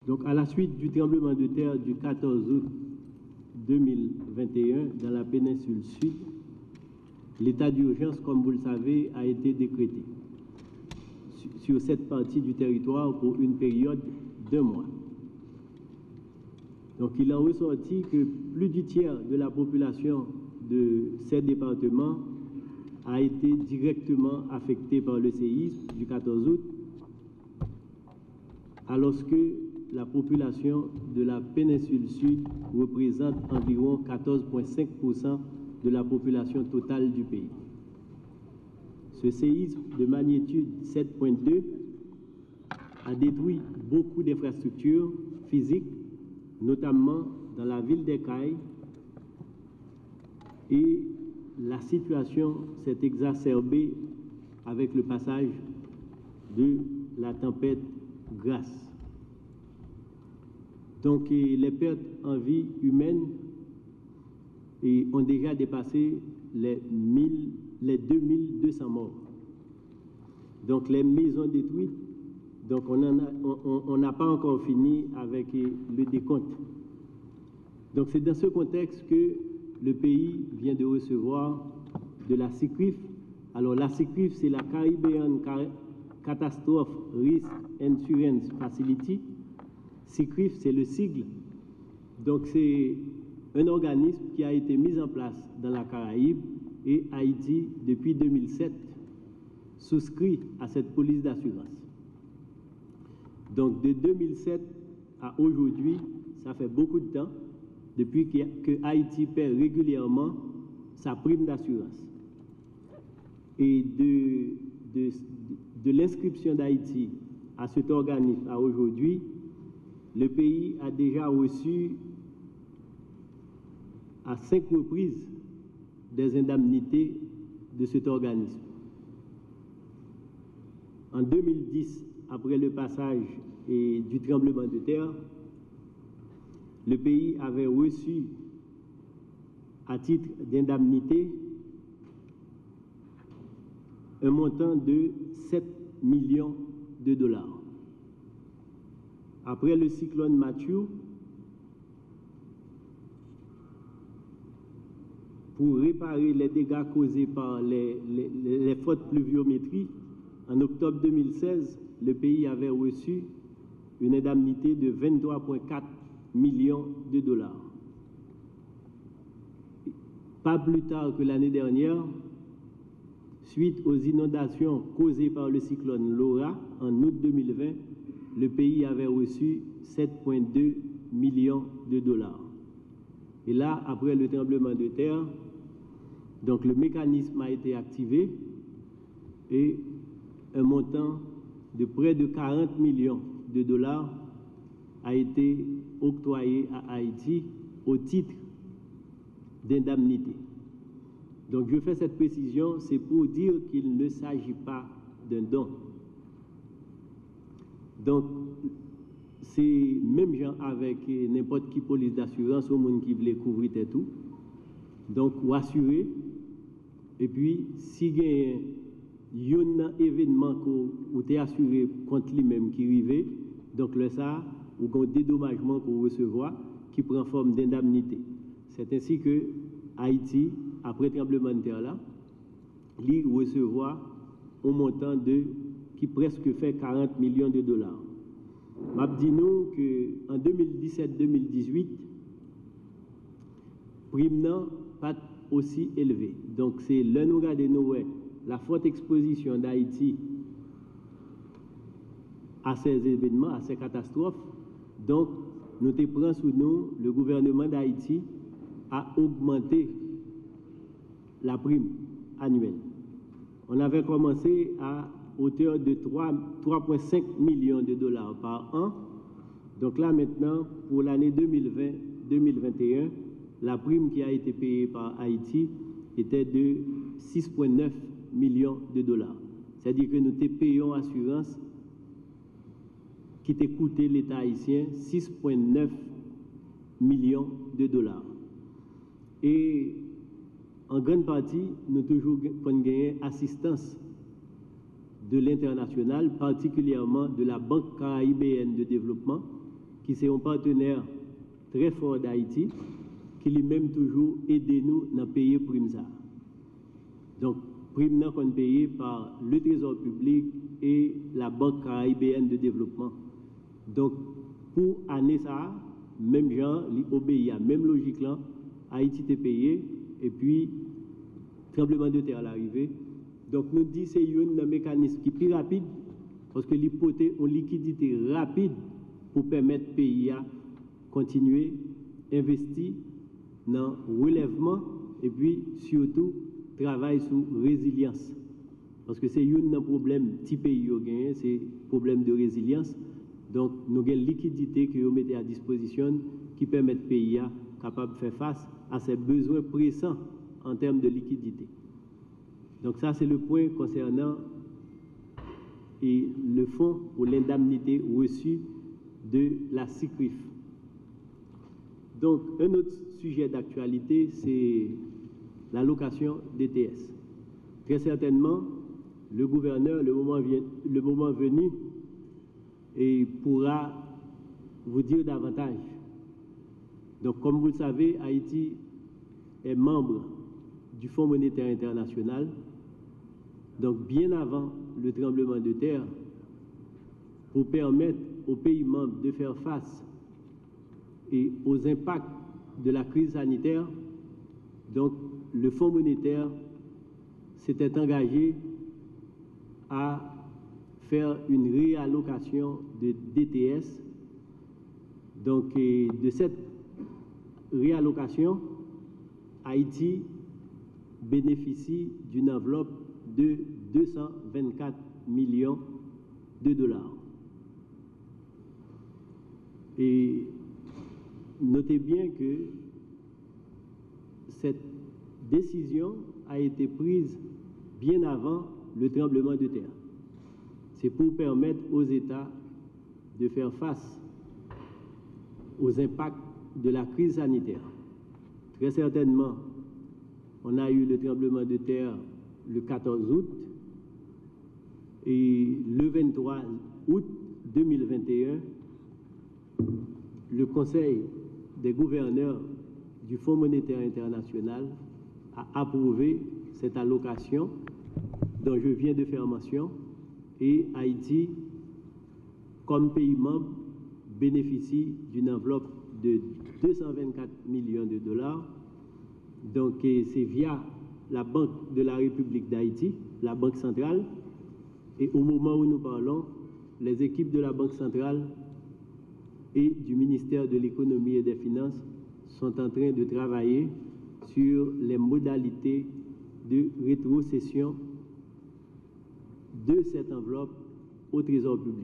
Donc, à la suite du tremblement de terre du 14 août 2021 dans la péninsule sud, l'état d'urgence, comme vous le savez, a été décrété sur cette partie du territoire pour une période d'1 mois. Donc, il en ressortit que plus du tiers de la population de ces départements a été directement affectée par le séisme du 14 août, alors que la population de la péninsule sud représente environ 14,5% de la population totale du pays. Ce séisme de magnitude 7,2 a détruit beaucoup d'infrastructures physiques, notamment dans la ville d'Ekaï, et la situation s'est exacerbée avec le passage de la tempête Grace. Donc les pertes en vie humaine ont déjà dépassé les 2200 morts. Donc les maisons détruites, donc on n'a pas encore fini avec le décompte. Donc c'est dans ce contexte que le pays vient de recevoir de la CICRIF. Alors la CICRIF, c'est la Caribbean Catastrophe Risk Insurance Facility. CICRIF, c'est le sigle. Donc c'est un organisme qui a été mis en place dans la Caraïbe et Haïti depuis 2007 souscrit à cette police d'assurance. Donc de 2007 à aujourd'hui, ça fait beaucoup de temps depuis que Haïti paie régulièrement sa prime d'assurance. Et de l'inscription d'Haïti à cet organisme à aujourd'hui, le pays a déjà reçu à 5 reprises des indemnités de cet organisme. En 2010, après le passage du tremblement de terre, le pays avait reçu à titre d'indemnité un montant de 7 millions de dollars. Après le cyclone Matthew, pour réparer les dégâts causés par les fortes pluviométries, en octobre 2016, le pays avait reçu une indemnité de 23,4 millions de dollars. Pas plus tard que l'année dernière, suite aux inondations causées par le cyclone Laura en août 2020, le pays avait reçu 7,2 millions de dollars. Et là, après le tremblement de terre, donc le mécanisme a été activé et un montant de près de 40 millions de dollars a été octroyé à Haïti au titre d'indemnité. Donc je fais cette précision, c'est pour dire qu'il ne s'agit pas d'un don. Donc c'est même gens avec n'importe qui police d'assurance au monde qui voulait couvrir et tout. Donc ou assurer, et puis si il y a un événement où tu es assuré contre lui-même qui arrive, donc le ça, ou un dédommagement qu'on recevoir qui prend forme d'indemnité. C'est ainsi que Haïti, après le tremblement de terre là, lui recevoir un montant qui presque fait 40 millions de dollars. Je dis nous qu'en 2017-2018, prime n'a pas aussi élevé. Donc c'est là nous regardons la forte exposition d'Haïti à ces événements, à ces catastrophes. Donc nous te prenons sous nous, le gouvernement d'Haïti a augmenté la prime annuelle. On avait commencé à hauteur de 3,5 millions de dollars par an. Donc là maintenant, pour l'année 2020-2021, la prime qui a été payée par Haïti était de 6,9 millions de dollars. C'est-à-dire que nous te payons assurance qui t'a coûté l'État haïtien 6,9 millions de dollars. Et en grande partie, nous toujours gagné assistance de l'international, particulièrement de la Banque caribéenne de développement, qui est un partenaire très fort d'Haïti, qui lui-même toujours aidé nous dans payer prime ça. Donc, prime qu'on payé par le Trésor public et la Banque caribéenne de développement. Donc, pour année ça, même gens, obéit à même logique là, Haïti est payé, et puis, tremblement de terre à l'arrivée. Donc, nous disons que c'est un mécanisme qui est plus rapide, parce que l'hypothèse une liquidité rapide pour permettre au pays à continuer à investir dans le relèvement et puis surtout travail sur résilience. Parce que c'est un problème petit pays au gain, c'est problème de résilience. Donc nous avons une liquidité que nous mettons à disposition qui permet au pays à capable de faire face à ses besoins pressants en termes de liquidité. Donc ça c'est le point concernant et le fonds pour l'indemnité reçue de la CICRIF. Donc, un autre sujet d'actualité, c'est l'allocation DTS. Très certainement, le gouverneur, le moment venu, et pourra vous dire davantage. Donc, comme vous le savez, Haïti est membre du Fonds monétaire international. Donc, bien avant le tremblement de terre, pour permettre aux pays membres de faire face et aux impacts de la crise sanitaire, donc le Fonds monétaire s'était engagé à faire une réallocation de DTS. Donc, de cette réallocation, Haïti bénéficie d'une enveloppe de 224 millions de dollars. Et notez bien que cette décision a été prise bien avant le tremblement de terre. C'est pour permettre aux États de faire face aux impacts de la crise sanitaire. Très certainement, on a eu le tremblement de terre le 14 août et le 23 août 2021, le Conseil des gouverneurs du Fonds monétaire international a approuvé cette allocation dont je viens de faire mention et Haïti, comme pays membre, bénéficie d'une enveloppe de 224 millions de dollars. Donc c'est via la Banque de la République d'Haïti, la Banque centrale, et au moment où nous parlons, les équipes de la Banque centrale et du ministère de l'économie et des finances sont en train de travailler sur les modalités de rétrocession de cette enveloppe au Trésor public.